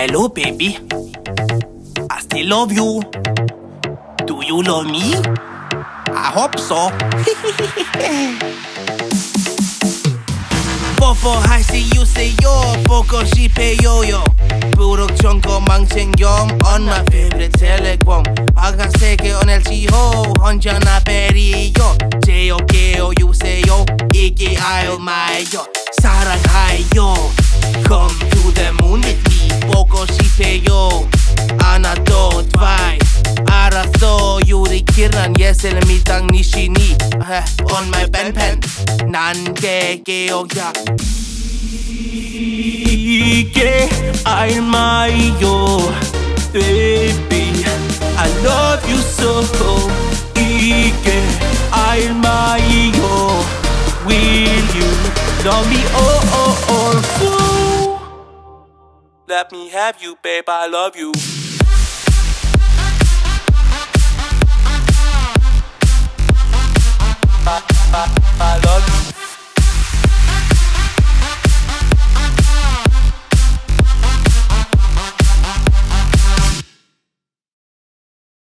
Hello, baby. I still love you. Do you love me? I hope so. 뽀뽀하시유세요 보고 싶어요 부룩정거 망생염 on my favorite telegram 아가새게 NLG호 언제나 베리요 제요게요 유세요 이게 알마요 사랑하요 Come to the moon with me 보고 싶어요 하나 더 два 알았어 유리키란 예슬 미당 니시니 on my pen 난 개개요야 이게 알마요 baby I love you so 이게 알마요 will you love me oh fool let me have you babe I love you I love you